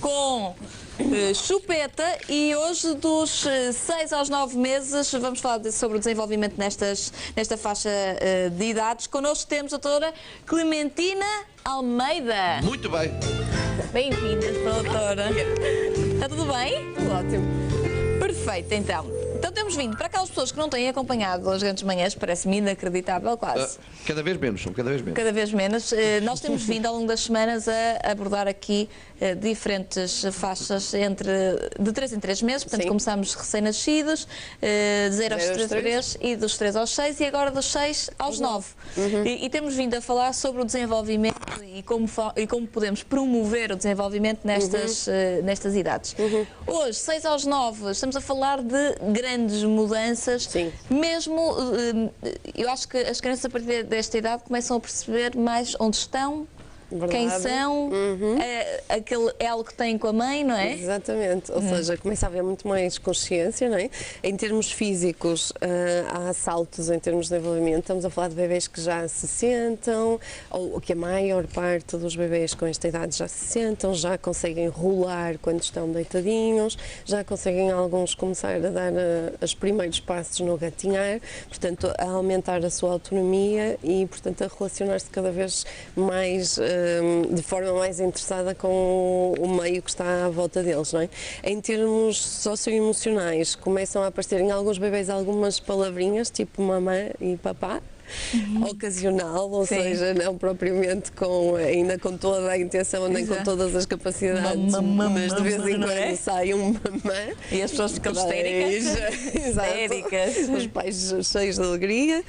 com chupeta, e hoje dos 6 aos 9 meses vamos falar sobre o desenvolvimento nesta faixa de idades. Connosco temos a doutora Clementina Almeida. Muito bem. Bem-vinda, doutora. Está tudo bem? Tudo ótimo. Perfeito, então. Então temos vindo para aquelas pessoas que não têm acompanhado as grandes manhãs, parece-me inacreditável quase. Cada vez menos, cada vez menos. Cada vez menos. Nós temos vindo ao longo das semanas a abordar aqui diferentes faixas de 3 em 3 meses. Portanto, começamos recém-nascidos, de 0 aos 3 e dos 3 aos 6 e agora dos 6 aos 9. E temos vindo a falar sobre o desenvolvimento e como podemos promover o desenvolvimento nestas idades. Hoje, 6 aos 9, estamos a falar de grandes mudanças. Sim. Mesmo, eu acho que as crianças a partir desta idade começam a perceber mais onde estão, Verdade. quem são, aquele elo que têm com a mãe, não é? Exatamente, ou seja, começa a haver muito mais consciência, não é? Em termos físicos, há saltos em termos de desenvolvimento. Estamos a falar de bebês que já se sentam, ou que a maior parte dos bebês com esta idade já se sentam, já conseguem rolar quando estão deitadinhos, já conseguem alguns começar a dar os primeiros passos no gatinhar, portanto, a aumentar a sua autonomia e, portanto, a relacionar-se cada vez mais de forma mais interessada com o meio que está à volta deles, não é? Em termos socioemocionais, começam a aparecer em alguns bebês algumas palavrinhas, tipo mamã e papá, ocasional, ou seja, não propriamente ainda com toda a intenção, nem com todas as capacidades, mas de vez em quando sai um mamã. E as pessoas ficam histéricas. Os pais cheios de alegria,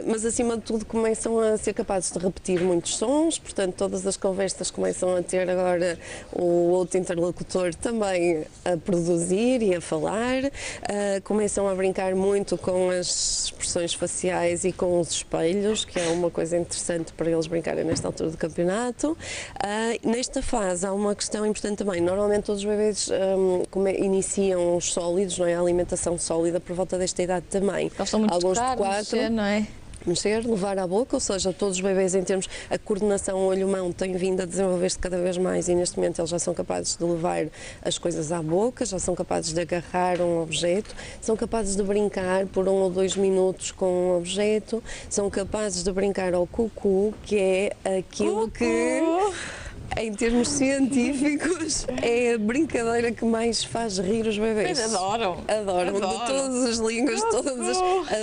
mas acima de tudo começam a ser capazes de repetir muitos sons, portanto todas as conversas começam a ter agora o outro interlocutor também a produzir e a falar, começam a brincar muito com as expressões faciais e com os espelhos, que é uma coisa interessante para eles brincarem nesta altura do campeonato. Nesta fase há uma questão importante também. Normalmente todos os bebês iniciam os sólidos, não é? A alimentação sólida por volta desta idade também. Gostam muito alguns de tocar, de 4, mexer, não é? Mexer, levar à boca, ou seja, todos os bebês em termos, a coordenação olho-mão tem vindo a desenvolver-se cada vez mais e neste momento eles já são capazes de levar as coisas à boca, já são capazes de agarrar um objeto, são capazes de brincar por 1 ou 2 minutos com um objeto, são capazes de brincar ao cucu, que é aquilo que, em termos científicos, é a brincadeira que mais faz rir os bebês. Mas adoram. De todas as línguas,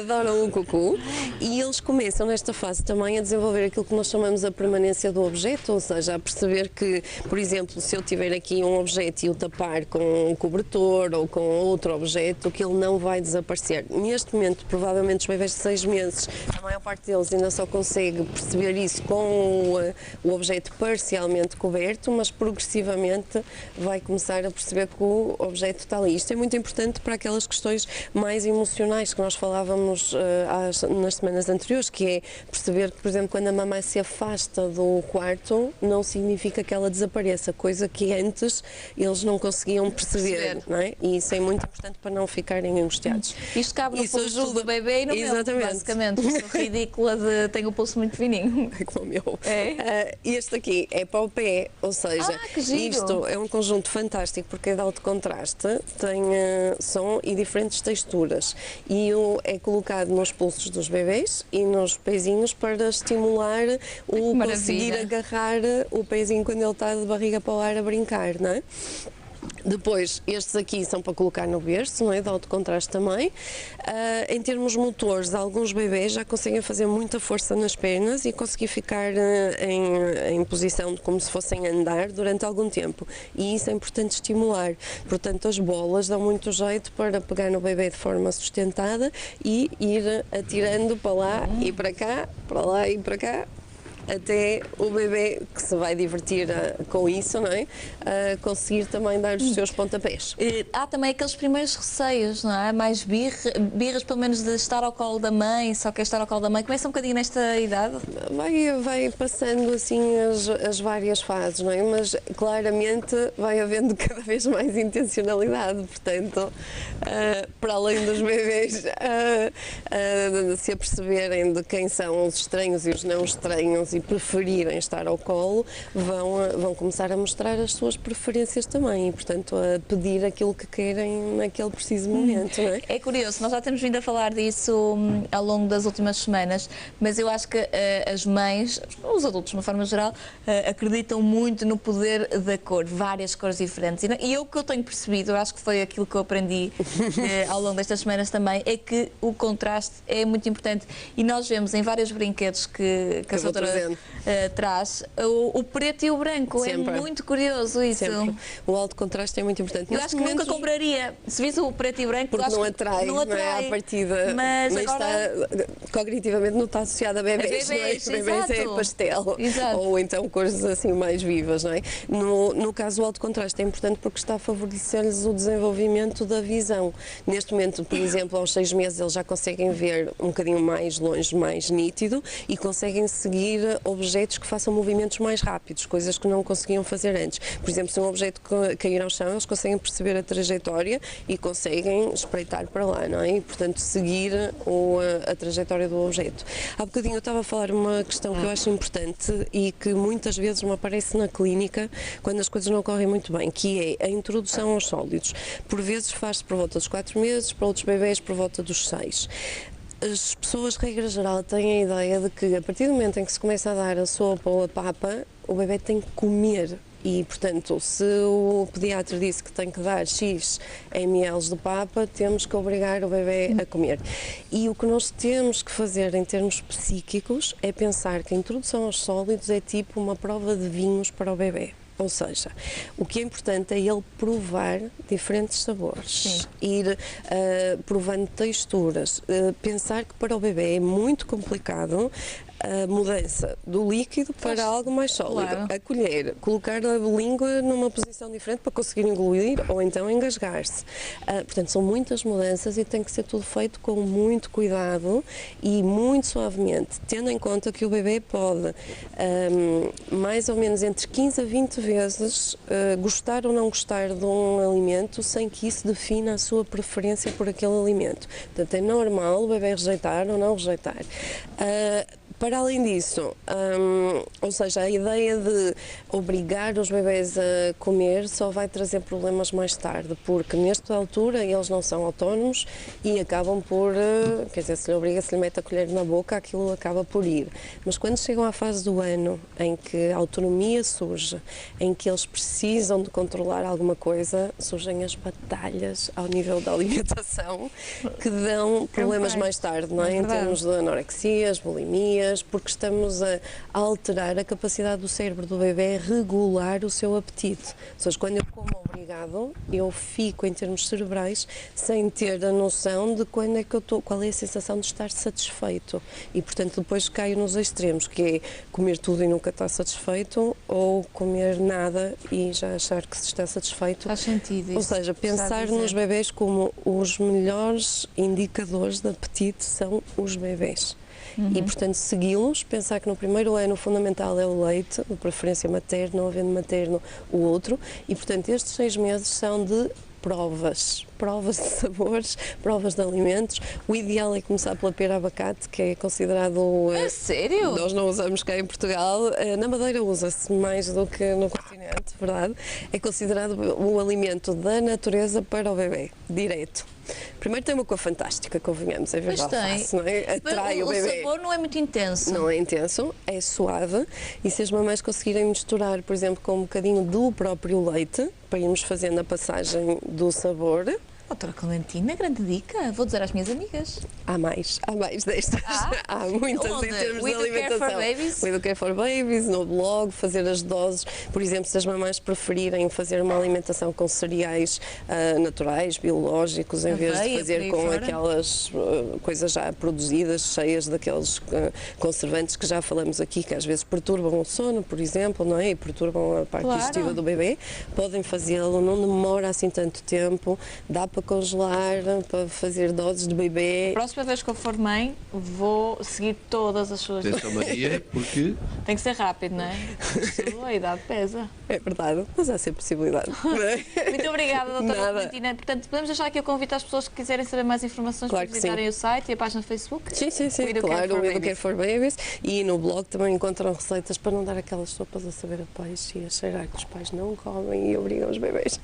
adoram o cucu. E eles começam nesta fase também a desenvolver aquilo que nós chamamos a permanência do objeto, ou seja, a perceber que, por exemplo, se eu tiver aqui um objeto e o tapar com um cobertor ou com outro objeto, que ele não vai desaparecer. Neste momento, provavelmente os bebês de 6 meses, a maior parte deles ainda só consegue perceber isso com o objeto parcialmente coberto, mas progressivamente vai começar a perceber que o objeto está ali. Isto é muito importante para aquelas questões mais emocionais que nós falávamos nas semanas anteriores, que é perceber que, por exemplo, quando a mamãe se afasta do quarto, não significa que ela desapareça, coisa que antes eles não conseguiam perceber, não é? E isso é muito importante para não ficarem angustiados. Isto cabe no pulso do bebê e no meu, basicamente. Sou ridícula tenho o pulso muito fininho. É como o meu. É? Este aqui é para o pé, ou seja, isto é um conjunto fantástico porque é de alto contraste, tem som e diferentes texturas e é colocado nos pulsos dos bebês e nos pezinhos para estimular o conseguir agarrar o pezinho quando ele está de barriga para o ar a brincar, não é? Depois, estes aqui são para colocar no berço, não é? De alto contraste também. Em termos motores, alguns bebês já conseguem fazer muita força nas pernas e conseguir ficar em posição como se fossem andar durante algum tempo. E isso é importante estimular. Portanto, as bolas dão muito jeito para pegar no bebê de forma sustentada e ir atirando para lá e para cá, para lá e para cá, até o bebê que se vai divertir com isso, não é? Conseguir também dar os seus pontapés. Há também aqueles primeiros receios, não é? Mais birras pelo menos de estar ao colo da mãe, só quer estar ao colo da mãe. Começa um bocadinho nesta idade? Vai passando assim as várias fases, não é? Mas claramente vai havendo cada vez mais intencionalidade, portanto, para além dos bebês se aperceberem de quem são os estranhos e os não estranhos e e preferirem estar ao colo, vão começar a mostrar as suas preferências também e, portanto, a pedir aquilo que querem naquele preciso momento, não é? É curioso, nós já temos vindo a falar disso ao longo das últimas semanas, mas eu acho que as mães, os adultos de uma forma geral, acreditam muito no poder da cor, várias cores diferentes. E o que eu tenho percebido, eu acho que foi aquilo que eu aprendi ao longo destas semanas também, é que o contraste é muito importante. E nós vemos em vários brinquedos que a doutora traz, o preto e o branco. Sempre. É muito curioso isso. Sempre. O alto contraste é muito importante. Eu acho que nunca compraria, se visse o preto e branco, porque não atrai, não é à partida, mas agora... está, cognitivamente não está associado a bebês, não é? Bebês é pastel, exato. Ou então cores assim mais vivas, não é? No caso, o alto contraste é importante porque está a favorecer-lhes o desenvolvimento da visão. Neste momento, por exemplo, aos 6 meses eles já conseguem ver um bocadinho mais longe, mais nítido e conseguem seguir objetos que façam movimentos mais rápidos, coisas que não conseguiam fazer antes. Por exemplo, se um objeto cair ao chão, eles conseguem perceber a trajetória e conseguem espreitar para lá, não é? E, portanto, seguir a trajetória do objeto. Há bocadinho eu estava a falar uma questão que eu acho importante e que muitas vezes me aparece na clínica quando as coisas não correm muito bem, que é a introdução aos sólidos. Por vezes faz-se por volta dos 4 meses, para outros bebés por volta dos 6. As pessoas, regra geral, têm a ideia de que a partir do momento em que se começa a dar a sopa ou a papa, o bebê tem que comer. E, portanto, se o pediatra disse que tem que dar X ml de papa, temos que obrigar o bebê a comer. E o que nós temos que fazer em termos psíquicos é pensar que a introdução aos sólidos é tipo uma prova de vinhos para o bebê. Ou seja, o que é importante é ele provar diferentes sabores, sim, ir provando texturas, pensar que para o bebê é muito complicado a mudança do líquido para algo mais sólido. Claro. Acolher, colocar a língua numa posição diferente para conseguir engolir ou então engasgar-se. Portanto, são muitas mudanças e tem que ser tudo feito com muito cuidado e muito suavemente, tendo em conta que o bebê pode, mais ou menos entre 15 a 20 vezes, gostar ou não gostar de um alimento sem que isso defina a sua preferência por aquele alimento. Portanto, é normal o bebê rejeitar ou não rejeitar. Para além disso, ou seja, a ideia de obrigar os bebés a comer só vai trazer problemas mais tarde, porque nesta altura eles não são autónomos e acabam por, quer dizer, se lhe obriga, se lhe mete a colher na boca, aquilo acaba por ir. Mas quando chegam à fase do ano em que a autonomia surge, em que eles precisam de controlar alguma coisa, surgem as batalhas ao nível da alimentação que dão problemas mais tarde, não é? Em termos de anorexias, bulimias, porque estamos a alterar a capacidade do cérebro do bebê a regular o seu apetite. Ou seja, quando eu como obrigado, eu fico em termos cerebrais sem ter a noção de quando é que eu estou, qual é a sensação de estar satisfeito. E, portanto, depois caio nos extremos, que é comer tudo e nunca estar satisfeito ou comer nada e já achar que se está satisfeito. Faz sentido isso. Ou seja, pensar nos bebés como os melhores indicadores de apetite são os bebés. E, portanto, segui-los, pensar que no primeiro ano o fundamental é o leite, de preferência materno, não havendo materno o outro, e, portanto, estes 6 meses são de provas de sabores, provas de alimentos. O ideal é começar pela pera abacate, que é considerado... É sério? Nós não usamos cá em Portugal. Na Madeira usa-se mais do que no continente, verdade? É considerado o alimento da natureza para o bebê, direto. Primeiro tem uma cor fantástica, convenhamos, é verdade, não é? Atrai o bebê. O sabor não é muito intenso. Não é intenso, é suave, e se as mamães conseguirem misturar, por exemplo, com um bocadinho do próprio leite, para irmos fazendo a passagem do sabor. Doutora Clementina, grande dica, vou dizer às minhas amigas. Há mais destas. Há muitas. Onde? Em termos de alimentação. O Educare for Babies, no blog, fazer as doses. Por exemplo, se as mamães preferirem fazer uma alimentação com cereais naturais, biológicos, em vez de fazer com aquelas coisas já produzidas, cheias daqueles conservantes que já falamos aqui, que às vezes perturbam o sono, por exemplo, não é? E perturbam a parte digestiva do bebê, podem fazê-lo, não demora assim tanto tempo, dá para para congelar, para fazer doses de bebê. A próxima vez que eu for mãe, vou seguir todas as suas dicas. Maria, porque... Tem que ser rápido, não é? A idade pesa. É verdade, mas há sempre possibilidade. Muito obrigada, doutora Valentina. Portanto, podemos deixar aqui o convite às pessoas que quiserem saber mais informações para visitarem o site e a página no Facebook? Sim, claro, o Care for Babies. E no blog também encontram receitas para não dar aquelas sopas a saber a peixe e a cheirar que os pais não comem e obrigam os bebês.